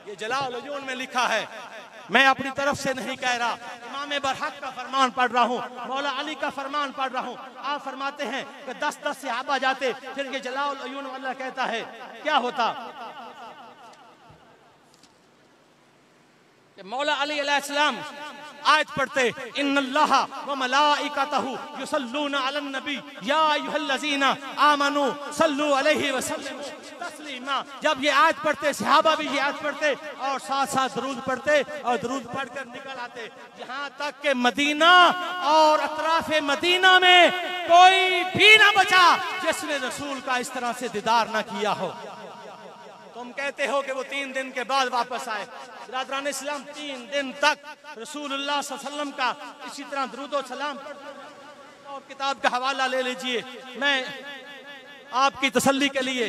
ये जलालुद्दीन में लिखा है, मैं अपनी तरफ से नहीं कह रहा। इमाम बरहक का फरमान पढ़ रहा हूँ, मौला अली का फरमान पढ़ रहा हूँ। आप फरमाते हैं कि 10-10 सहाबा जाते, फिर ये जलालुद्दीन वाला कहता है क्या होता कि मौला अली अलैहिस्सलाम आयत पढ़ते, इन्नल्लाह व मलाइकतहु युसल्लूना अलन नबी या अय्युहल्लज़ीना आमनू सल्लू अलैहि व सल्लिमू तस्लीमा। जब ये आयत पढ़ते सहाबा भी ये आयत पढ़ते और साथ साथ दरूद पढ़ते और दरूद पढ़कर निकल आते, यहाँ तक के मदीना और अतराफ मदीना में कोई भी ना बचा जिसने रसूल का इस तरह से दीदार ना किया हो। तुम कहते हो कि वो 3 दिन के बाद वापस आए। बिरादरान इस्लाम 3 दिन तक रसूलुल्लाह सल्लल्लाहु अलैहि वसल्लम का इसी तरह दुरूद सलाम। और किताब का हवाला ले लीजिए, मैं आपकी तसल्ली के लिए,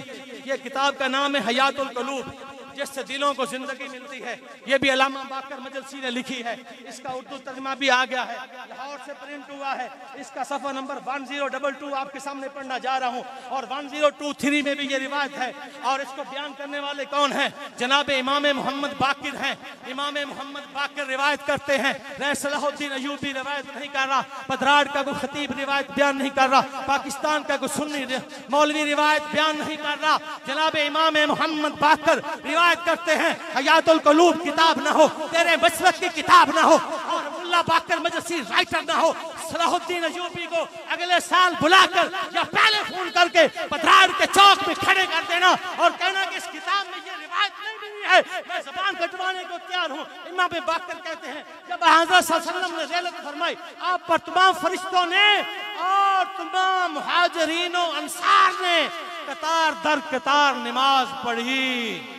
ये किताब का नाम है हयातुल कुलूब, जिससे दिलों को जिंदगी मिलती है। ये भी अल्लामा बाकर मजलसी ने लिखी है, इसका उर्दू तर्जुमा भी आ गया है, लाहौर से प्रिंट हुआ है। इसका सफ़ा नंबर 1022 आपके सामने पढ़ना जा रहा हूँ। और 1023 में भी ये रिवायत है। और इसको बयान करने वाले कौन है? जनाब इमाम मोहम्मद बाकिर हैं। इमाम मोहम्मद बाकिर रिवायत करते हैं, सलाहुद्दीन अयूबी रिवायत नहीं कर रहा, पधराड़ का कोई खतीब रिवायत बयान नहीं कर रहा, पाकिस्तान का कोई सुन्नी मौलवी रिवायत बयान नहीं कर रहा। जनाब इमाम मोहम्मद बाकिर रिवायत करते हैं, हयातुल कुलूब किताब ना हो, तेरे मसलक की किताब ना हो, और मुल्ला बाकर मजसी राइटर ना हो, सलाहुद्दीन अयूबी को अगले साल बुलाकर या पहले फोन करके पधराड़ के चौक में खड़े कर देना और कहना कि इस किताब में ये रिवायत नहीं मिली है, मैं ज़बान कटवाने को तैयार हूँ। इमाम बाकर कहते हैं, जब हज़रत सल्लल्लाहु अलैहि वसल्लम ने ज़ियारत फरमाई, आप पर तमाम फरिश्तों ने और तमाम मुहाजिरीन और अंसार ने कतार दर कतार नमाज पढ़ी।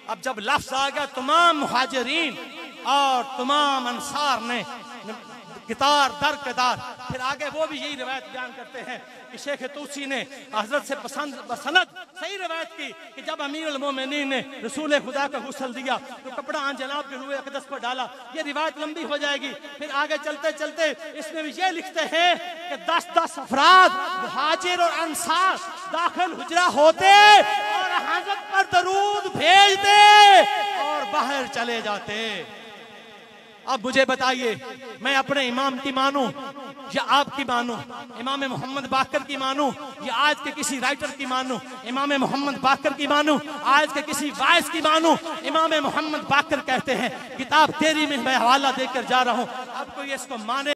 अब जब लफ्ज आ गया तमाम मुहाजिरीन और तमाम अंसार ने कतार दर कतार, फिर आगे वो भी यही रिवायत बयान करते हैं कि शेख तूसी ने हजरत से बसनद सही रिवायत की कि जब अमीरुल मोमिनीन ने रसूल खुदा का गुस्ल दिया तो कपड़ा आन जनाब के रूए अक़दस पर डाला। ये रिवायत लंबी हो जाएगी। फिर आगे चलते चलते इसमें भी ये लिखते हैं कि 10-10 अफराद मुहाजिर और अंसार दाखिल हुजरा होते और हजरत पर दरूद भेजते और बाहर चले जाते। अब मुझे बताइए, मैं अपने इमाम की मानूं या आपकी मानूं? इमाम मोहम्मद बाकर की मानूं या आज के किसी राइटर की मानूं? इमाम मोहम्मद बाकर की मानूं, आज के किसी वाइस की मानूं? इमाम मोहम्मद बाकर कहते हैं, किताब तेरी में मैं हवाला देकर जा रहा हूं, अब कोई इसको माने